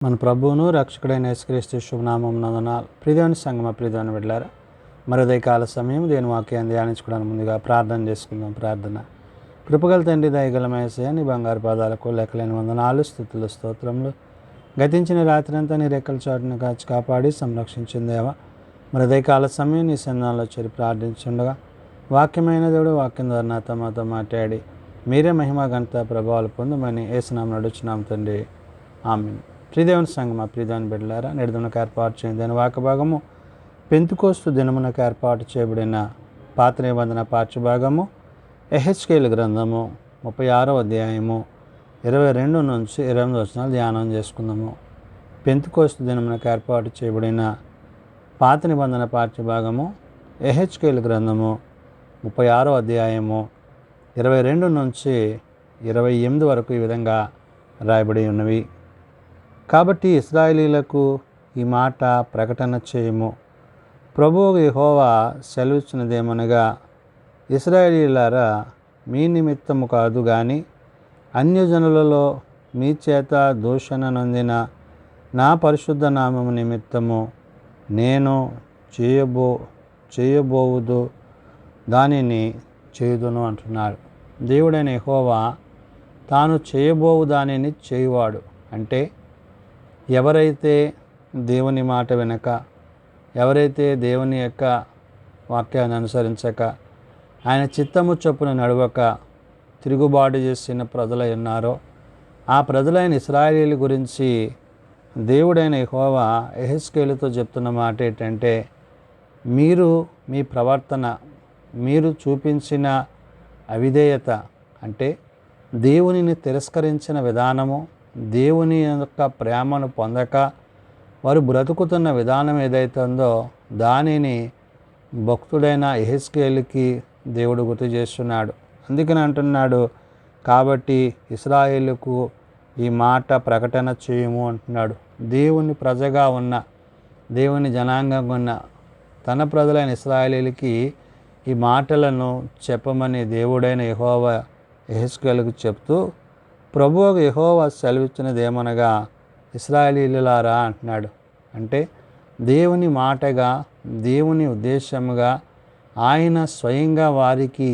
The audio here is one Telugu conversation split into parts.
మన ప్రభువును రక్షకుడైన యేసుక్రీస్తు శుభనామం నందనాలు. ప్రియదేవుని సంగమ ప్రియదేవుని బిడ్డలారా, మరి ఉదయకాల సమయం దేని వాక్యాన్ని ధ్యానించుకోవడానికి ముందుగా ప్రార్థన చేసుకుందాం. ప్రార్థన. కృపగల తండ్రి, దయగల యేసయ్య, నీ బంగారు పాదాలకు లెక్కలేని వందనాలు, స్తుతులు, స్తోత్రములు. గతించిన రాత్రి అంతా నీ రెక్కల చాటును కాచి కాపాడి సంరక్షించిందేవా, మరి ఉదయకాల సమయం నీ సన్నిధానంలో చేరి ప్రార్థించుండగా వాక్యమైన దేవుడు వాక్యం ద్వారా నాతో మాతో మాట్లాడి మీరే మహిమ ఘనత ప్రభావాలు పొందమని యేసునామమున నడుచున్నాం తండ్రి. ఆమేన్. ప్రియదేవుని సంగమ ప్రియదేవుని బిడ్డలారా, నేడుదినకు ఏర్పాటు చేయని వాక్యభాగము పెంతెకోస్తు దినమునకు ఏర్పాటు చేయబడిన పాత నిబంధన పాఠ్యభాగము యెహెజ్కేలు గ్రంథము 36వ అధ్యాయము 22 నుంచి 28 వచనాలు ధ్యానం చేసుకుందాము. పెంతెకోస్తు దినమునకు ఏర్పాటు చేయబడిన పాత నిబంధన పాఠ్యభాగము యెహెజ్కేలు గ్రంథము 36వ అధ్యాయము 22 నుంచి 28 వరకు ఈ విధంగా రాయబడి ఉన్నవి. కాబట్టి ఇశ్రాయేలీయులకు ఈ మాట ప్రకటన చేయము. ప్రభువు యెహోవా సెలవిచ్చినదేమనగా, ఇశ్రాయేలీయులారా, మీ నిమిత్తము కాదు గాని అన్యజనులలో మీ చేత దూషణ నొందిన నా పరిశుద్ధ నామము నిమిత్తము నేను చేయబోవుదు దానిని చేయుదును అంటున్నాడు. దేవుడైన యెహోవా తాను చేయబోవు దానిని చేయువాడు. అంటే ఎవరైతే దేవుని మాట వినక, ఎవరైతే దేవుని యొక్క వాక్యాన్ని అనుసరించక, ఆయన చిత్తము చొప్పున నడవక తిరుగుబాటు చేసిన ప్రజలు ఉన్నారో, ఆ ప్రజలైన ఇశ్రాయేలీయుల గురించి దేవుడైన యెహోవా యెహెజ్కేలుతో చెప్తున్న మాట ఏంటంటే, మీరు మీ ప్రవర్తన, మీరు చూపించిన అవిధేయత, అంటే దేవునిని తిరస్కరించిన విధానము, దేవుని యొక్క ప్రేమను పొందక వారు బ్రతుకుతున్న విధానం ఏదైతే ఉందో దానిని భక్తుడైన యెహెజ్కేలుకి దేవుడు గుర్తు చేస్తున్నాడు. అందుకని అంటున్నాడు, కాబట్టి ఇశ్రాయేలుకు ఈ మాట ప్రకటన చేయము అంటున్నాడు. దేవుని ప్రజగా ఉన్న, దేవుని జనాంగంగా ఉన్న తన ప్రజలైన ఇశ్రాయేలీయులకి ఈ మాటలను చెప్పమని దేవుడైన యెహోవా యెహెజ్కేలుకు చెప్తూ, ప్రభువు యెహోవా సెలవిచ్చినదేమనగా, ఇశ్రాయేలీయులారా అంటున్నాడు. అంటే దేవుని మాటగా, దేవుని ఉద్దేశముగా ఆయన స్వయంగా వారికి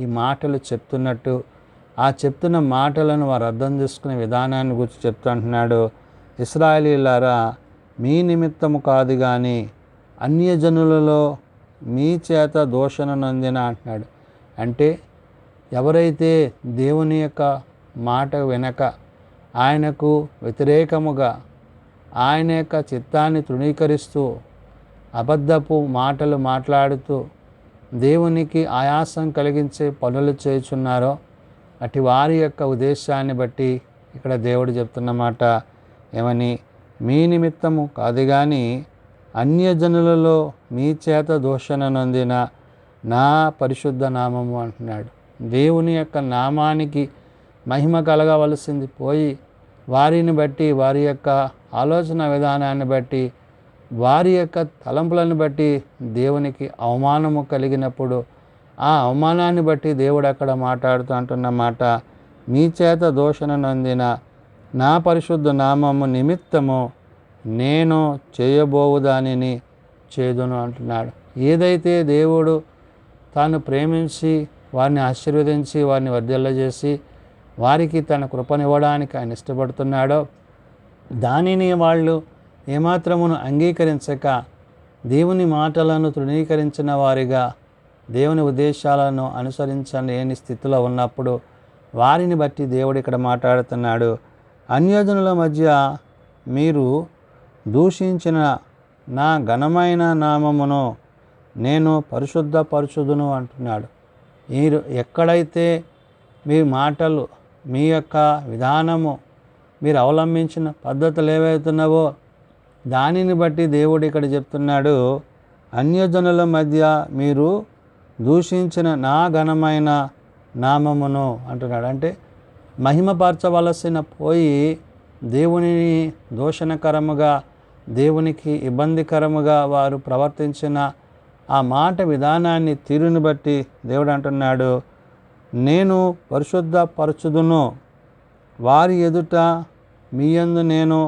ఈ మాటలు చెప్తున్నట్టు, ఆ చెప్తున్న మాటలను వారు అర్థం చేసుకునే విధానాన్ని గురించి చెప్తూ అంటున్నాడు, ఇశ్రాయేలీయులారా, మీ నిమిత్తము కాదు కానీ అన్యజనులలో మీ చేత దూషణ నొందిన అంటున్నాడు. అంటే ఎవరైతే దేవుని యొక్క మాట వినక, ఆయనకు వ్యతిరేకముగా ఆయన యొక్క చిత్తాన్ని తృణీకరిస్తూ అబద్ధపు మాటలు మాట్లాడుతూ దేవునికి ఆయాసం కలిగించే పనులు చేయుచున్నారో, అటు వారి యొక్క ఉద్దేశాన్ని బట్టి ఇక్కడ దేవుడు చెప్తున్నమాట ఏమని, మీ నిమిత్తము కాదు కానీ అన్యజనులలో మీ చేత దూషణ నొందిన నా పరిశుద్ధ నామము అంటున్నాడు. దేవుని యొక్క నామానికి మహిమ కలగవలసింది పోయి వారిని బట్టి, వారి యొక్క ఆలోచన విధానాన్ని బట్టి, వారి యొక్క తలంపులను బట్టి దేవునికి అవమానము కలిగినప్పుడు, ఆ అవమానాన్ని బట్టి దేవుడు అక్కడ మాట్లాడుతూ అంటున్న మాట, మీ చేత దూషణ నొందిన నా పరిశుద్ధ నామము నిమిత్తము నేను చేయబోవు దానిని చేదును అంటున్నాడు. ఏదైతే దేవుడు తాను ప్రేమించి వారిని ఆశీర్వదించి వారిని వర్ధిల్లజేసి వారికి తన కృపనివ్వడానికి ఆయన ఇష్టపడుతున్నాడో, దానిని వాళ్ళు ఏమాత్రమును అంగీకరించక దేవుని మాటలను తృణీకరించిన వారిగా, దేవుని ఉద్దేశాలను అనుసరించలేని స్థితిలో ఉన్నప్పుడు వారిని బట్టి దేవుడు ఇక్కడ మాట్లాడుతున్నాడు. అన్యజనుల మధ్య మీరు దూషించిన నా ఘనమైన నామమును నేను పరిశుద్ధపరచుదును అంటున్నాడు. మీరు ఎక్కడైతే మీ మాటలు, మీ యొక్క విధానము, మీరు అవలంబించిన పద్ధతులు ఏవైతున్నావో దానిని బట్టి దేవుడు ఇక్కడ చెప్తున్నాడు, అన్యజనుల మధ్య మీరు దూషించిన నా ఘనమైన నామమును అంటున్నాడు. అంటే మహిమపరచవలసిన పోయి దేవునిని దూషణకరముగా, దేవునికి ఇబ్బందికరముగా వారు ప్రవర్తించిన ఆ మాట విధానాన్ని, తీరుని బట్టి దేవుడు అంటున్నాడు, నేను పరిశుద్ధపరచుదును, వారి ఎదుట మీ యందు నేను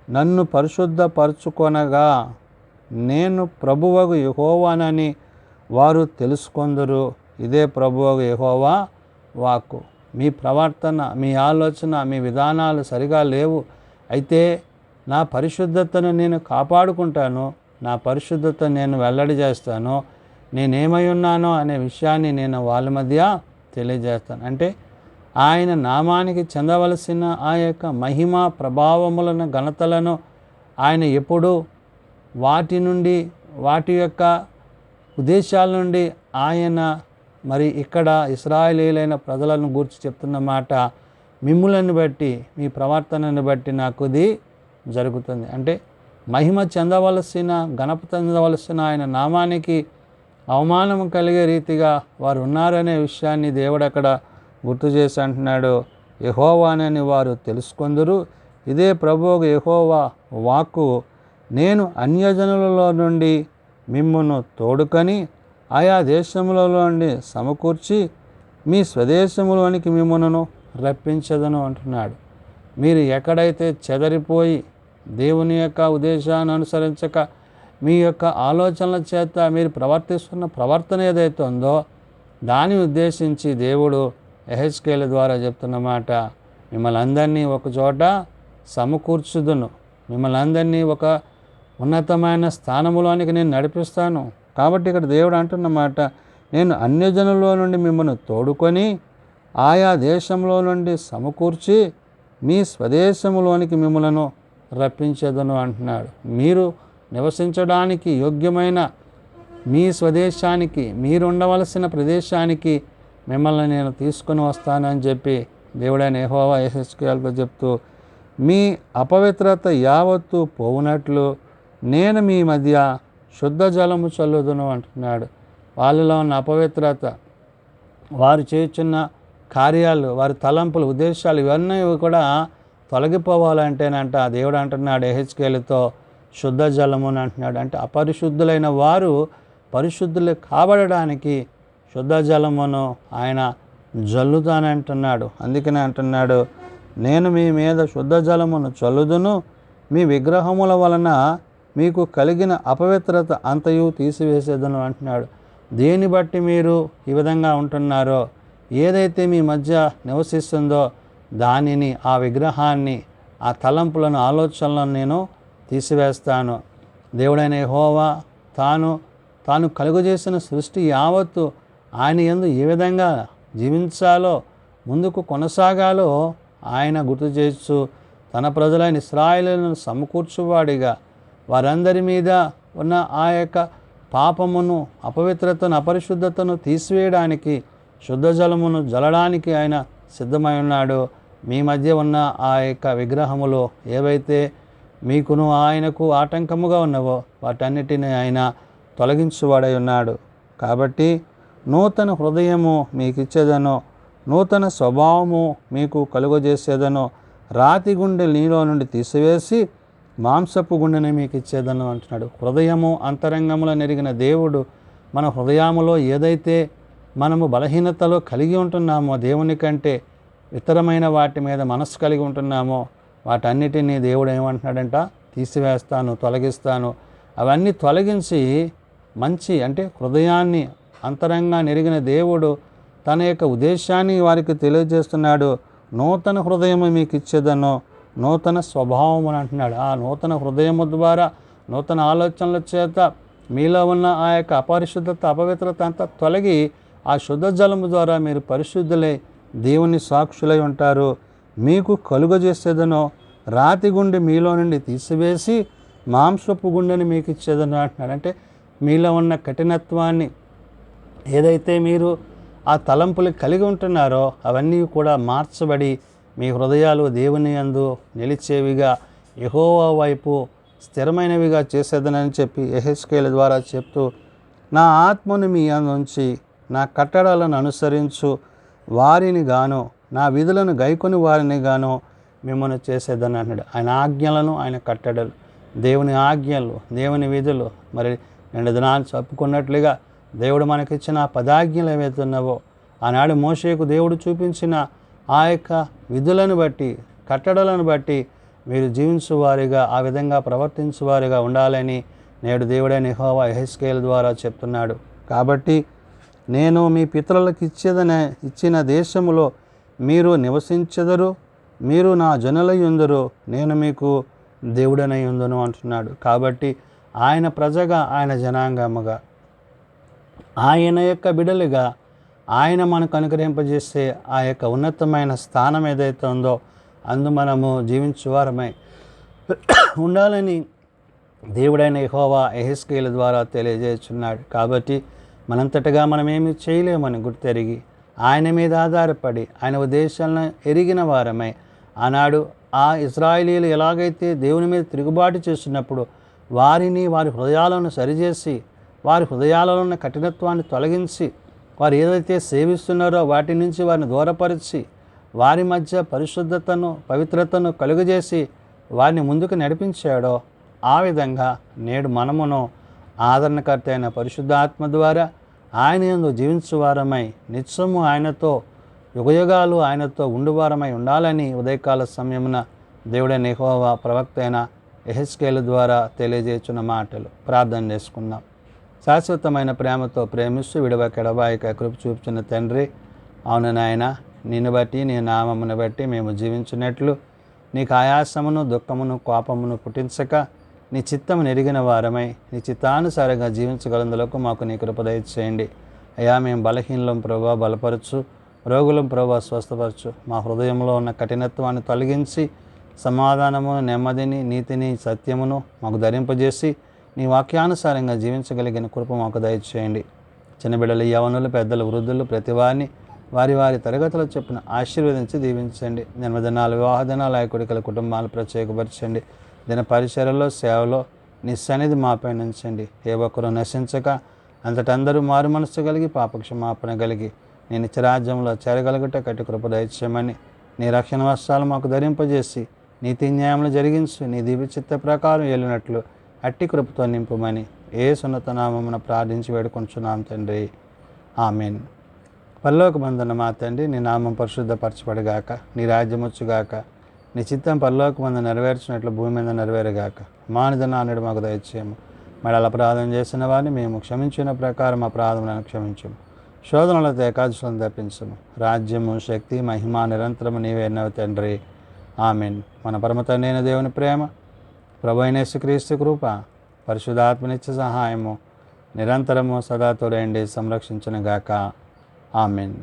నన్ను పరిశుద్ధపరచుకొనగా నేను ప్రభువగు యెహోవానని వారు తెలుసుకొందురు. ఇదే ప్రభువగు యెహోవా వాక్కు. మీ ప్రవర్తన, మీ ఆలోచన, మీ విధానాలు సరిగా లేవు. అయితే నా పరిశుద్ధతను నేను కాపాడుకుంటాను, నా పరిశుద్ధత నేను వెల్లడి చేస్తాను, నేనేమై ఉన్నానో అనే విషయాన్ని నేను వాళ్ళ మధ్య తెలియజేస్తాను. అంటే ఆయన నామానికి చెందవలసిన ఆ యొక్క మహిమ ప్రభావములను, ఘనతలను ఆయన ఎప్పుడు వాటి యొక్క ఉద్దేశాల నుండి ఆయన మరి ఇక్కడ ఇశ్రాయేలీయులైన ప్రజలను గూర్చి చెప్తున్న మాట, మిమ్ములను బట్టి, మీ ప్రవర్తనను బట్టి నాకు ఇది జరుగుతుంది. అంటే మహిమ చెందవలసిన, ఘనత చెందవలసిన ఆయన నామానికి అవమానం కలిగే రీతిగా వారు ఉన్నారనే విషయాన్ని దేవుడు అక్కడ గుర్తు చేసి అంటున్నాడు, యెహోవానని వారు తెలుసుకొందురు. ఇదే ప్రభువు యెహోవా వాక్కు. నేను అన్యజనులలో నుండి మిమ్మును తోడుకొని ఆయా దేశములలో నుండి సమకూర్చి మీ స్వదేశములోనికి మిమ్మును రప్పించదను అంటున్నాడు. మీరు ఎక్కడైతే చెదరిపోయి దేవుని యొక్క ఉద్దేశాన్ని అనుసరించక మీ యొక్క ఆలోచనల చేత మీరు ప్రవర్తిస్తున్న ప్రవర్తన ఏదైతే ఉందో దాన్ని ఉద్దేశించి దేవుడు యెహెజ్కేలు ద్వారా చెప్తున్న మాట, మిమ్మల్ని అందరినీ ఒక చోట సమకూర్చుదును, మిమ్మల్ని అందరినీ ఒక ఉన్నతమైన స్థానంలోనికి నేను నడిపిస్తాను. కాబట్టి ఇక్కడ దేవుడు అంటున్న మాట, నేను అన్యజనుల నుండి మిమ్మల్ని తోడుకొని ఆయా దేశంలో నుండి సమకూర్చి మీ స్వదేశంలోనికి మిమ్మలను రప్పించదను అంటున్నాడు. మీరు నివసించడానికి యోగ్యమైన మీ స్వదేశానికి, మీరు ఉండవలసిన ప్రదేశానికి మిమ్మల్ని నేను తీసుకొని వస్తానని చెప్పి దేవుడైన యెహోవా యెహెజ్కేలుతో చెప్తూ, మీ అపవిత్రత యావత్తు పోవునట్లు నేను మీ మధ్య శుద్ధ జలము చల్లుదును అంటున్నాడు. వాళ్ళలో ఉన్న అపవిత్రత, వారు చేస్తున్న కార్యాలు, వారి తలంపులు, ఉద్దేశాలు ఇవన్నీ కూడా తొలగిపోవాలంటేనంట దేవుడు అంటున్నాడు యెహెజ్కేలుతో శుద్ధ జలము అని అంటున్నాడు. అంటే అపరిశుద్ధులైన వారు పరిశుద్ధులు కాబడడానికి శుద్ధ జలమును ఆయన జల్లుతానంటున్నాడు. అందుకనే అంటున్నాడు, నేను మీ మీద శుద్ధ జలమును చల్లుదును, మీ విగ్రహముల వలన మీకు కలిగిన అపవిత్రత అంతయు తీసివేసేదను అంటున్నాడు. దేన్ని బట్టి మీరు ఈ విధంగా ఉంటున్నారో, ఏదైతే మీ మధ్య నివసిస్తుందో దానిని, ఆ విగ్రహాన్ని, ఆ తలంపులను, ఆలోచనలను నేను తీసివేస్తాను. దేవుడైన యెహోవా తాను కలుగజేసిన సృష్టి యావత్తు ఆయన యందు ఏ విధంగా జీవించాలో, ముందుకు కొనసాగాలో ఆయన గుర్తు చేస్తూ తన ప్రజలైన ఇశ్రాయేలులను సమకూర్చువాడిగా వారందరి మీద ఉన్న ఆ యొక్క పాపమును, అపవిత్రతను, అపరిశుద్ధతను తీసివేయడానికి, శుద్ధ జలమును జల్లడానికి ఆయన సిద్ధమై ఉన్నాడు. మీ మధ్య ఉన్న ఆ యొక్క విగ్రహములు ఏవైతే మీకును ఆయనకు ఆటంకముగా ఉన్నవో వాటన్నిటిని ఆయన తొలగించువాడై ఉన్నాడు. కాబట్టి నూతన హృదయము మీకు ఇచ్చేదనో, నూతన స్వభావము మీకు కలుగజేసేదనో, రాతి గుండె నీలో నుండి తీసివేసి మాంసపు గుండెని మీకు ఇచ్చేదను అంటున్నాడు. హృదయము అంతరంగములో నెరిగిన దేవుడు మన హృదయములో ఏదైతే మనము బలహీనతలో కలిగి ఉంటున్నామో, దేవుని కంటే ఇతరమైన వాటి మీద మనస్సు కలిగి ఉంటున్నామో వాటన్నిటినీ దేవుడు ఏమంటున్నాడంట, తీసివేస్తాను, తొలగిస్తాను. అవన్నీ తొలగించి మంచి, అంటే హృదయాన్ని అంతరంగా నెరిగిన దేవుడు తన యొక్క ఉద్దేశాన్ని వారికి తెలియజేస్తున్నాడు. నూతన హృదయము మీకు ఇచ్చేదను, నూతన స్వభావం అని అంటున్నాడు. ఆ నూతన హృదయము ద్వారా, నూతన ఆలోచనల చేత మీలో ఉన్న ఆ యొక్క అపరిశుద్ధత, అపవిత్రత అంతా తొలగి ఆ శుద్ధ జలము ద్వారా మీరు పరిశుద్ధులై దేవుని సాక్షులై ఉంటారు. మీకు కలుగజేసేదనో, రాతి గుండె మీలో నుండి తీసివేసి మాంసపు గుండెని మీకు ఇచ్చేదనో అంటున్నాడు. అంటే మీలో ఉన్న కఠినత్వాన్ని, ఏదైతే మీరు ఆ తలంపులు కలిగి ఉంటున్నారో అవన్నీ కూడా మార్చబడి మీ హృదయాలు దేవుని యందు నిలిచేవిగా, యెహోవా వైపు స్థిరమైనవిగా చేసేదనని చెప్పి యెహెజ్కేలు ద్వారా చెప్తూ, నా ఆత్మను మీ అందుంచి నా కట్టడలను అనుసరించు వారిని గాను, నా విధులను గైకొని వారిని గాను మిమ్మల్ని చేసేదని అన్నాడు. ఆయన ఆజ్ఞలను, ఆయన కట్టడలు, దేవుని ఆజ్ఞలు, దేవుని విధులు, మరి 2 దినాలు చెప్పుకున్నట్లుగా దేవుడు మనకిచ్చిన పదాజ్ఞలు ఏవైతే ఉన్నావో, ఆనాడు మోషేకు దేవుడు చూపించిన ఆ యొక్క విధులను బట్టి, కట్టడలను బట్టి మీరు జీవించువారిగా, ఆ విధంగా ప్రవర్తించువారిగా ఉండాలని నేడు దేవుడైన యెహోవా యెహెజ్కేలు ద్వారా చెప్తున్నాడు. కాబట్టి నేను మీ పితరులకు ఇచ్చిన దేశములో మీరు నివసించెదరు, మీరు నా జనులై ఉందురు, నేను మీకు దేవుడనై ఉందును అంటున్నాడు. కాబట్టి ఆయన ప్రజగా, ఆయన జనాంగముగా, ఆయన యొక్క బిడలుగా, ఆయన మనకు అనుగ్రహింపజేసే ఆ యొక్క ఉన్నతమైన స్థానం ఏదైతే ఉందో అందు మనము జీవించువారమై ఉండాలని దేవుడైన యెహోవా యెహెజ్కేలు ద్వారా తెలియజేస్తున్నాడు. కాబట్టి మనంతటగా మనమేమి చేయలేమని గుర్తెరిగి ఆయన మీద ఆధారపడి ఆయన ఉద్దేశాలను ఎరిగిన వారమై ఆనాడు ఆ ఇశ్రాయేలీయులు ఎలాగైతే దేవుని మీద తిరుగుబాటు చేస్తున్నప్పుడు వారి హృదయాలను సరిచేసి, వారి హృదయాలలో ఉన్న కఠినత్వాన్ని తొలగించి, వారు ఏదైతే సేవిస్తున్నారో వాటి నుంచి వారిని దూరపరిచి వారి మధ్య పరిశుద్ధతను, పవిత్రతను కలుగజేసి వారిని ముందుకు నడిపించాడో ఆ విధంగా నేడు మనమును ఆదరణకర్త అయిన పరిశుద్ధాత్మ ద్వారా ఆయన యందు జీవించువారమై నిత్యము ఆయనతో యుగయుగాలు ఆయనతో ఉండువారమై ఉండాలని ఉదయకాల సమయమున దేవుడైన యెహోవా ప్రవక్త అయిన యెహెజ్కేలు ద్వారా తెలియజేస్తున్న మాటలు. ప్రార్థన చేసుకుందాం. శాశ్వతమైన ప్రేమతో ప్రేమిస్తూ విడవక ఎడబాయిక కృప చూపుచున్న తండ్రి, అవును నాయన, నిన్ను బట్టి నీ నామమును బట్టి మేము జీవించినట్లు నీకు ఆయాసమును, దుఃఖమును, కోపమును పుట్టించక నీ చిత్తమును ఎరిగిన వారమై నీ చిత్తానుసారంగా జీవించగలందులకు మాకు నీ కృప దయచేయండి. అయ్యా, మేము బలహీనలం ప్రభా బలపరచు, రోగులం ప్రభా స్వస్థపరచు. మా హృదయంలో ఉన్న కఠినత్వాన్ని తొలగించి సమాధానము, నెమ్మదిని, నీతిని, సత్యమును మాకు ధరింపజేసి నీ వాక్యానుసారంగా జీవించగలిగిన కృప మాకు దయచేయండి. చిన్నబిడ్డలు, యవనులు, పెద్దలు, వృద్ధులు ప్రతి వారిని వారి తరగతుల చొప్పున ఆశీర్వదించి దీవించండి. జన్మదినాలు, వివాహ దినాలు, ఆయకుడికల కుటుంబాలు ప్రత్యేకపరచండి. దిన పరిచర్యలో, సేవలో నీ సన్నిధి మాపై ఉంచండి. ఏ ఒక్కరూ నశించక అంతటందరూ మారు మనస్సు కలిగి పాపక్షమాపణ కలిగి నీ నిత్యరాజ్యంలో చేరగలుగుట కట్టి కృప దయచేయమని నీ రక్షణ వస్త్రాలు మాకు ధరింపజేసి నీతి న్యాయములు జరిగించు. నీ దివ్య చిత్త ప్రకారం ఏలినట్లు అట్టి కృపతో నింపుమని యేసున్నత నామమున ప్రార్థించి వేడుకొంచున్నాం తండ్రి. ఆమేన్. పరలోకమందున్న మా తండ్రి, నీ నామం పరిశుద్ధపరచబడుగాక, నీ రాజ్యం వచ్చుగాక, నీ చిత్తం పరలోకమందు నెరవేర్చినట్లు భూమి మీద నెరవేరుగాక. మానిదనాన్నుడు మాకు దయచేయము. మళ్ళీ అపరాధం చేసిన వారిని మేము క్షమించిన ప్రకారం అపరాధములను క్షమించము. శోధనలతో ఏకాదశులను తప్పించము. రాజ్యము, శక్తి, మహిమ నిరంతరము నీవేనవు తండ్రి. ఆమేన్. మన పరమ తండ్రి అయిన దేవుని ప్రేమ, ప్రభువైన యేసుక్రీస్తు కృప, పరిశుద్ధాత్మ నిత్య సహాయము నిరంతరము సదా తోడైండి సంరక్షించునుగాక. ఆమేన్.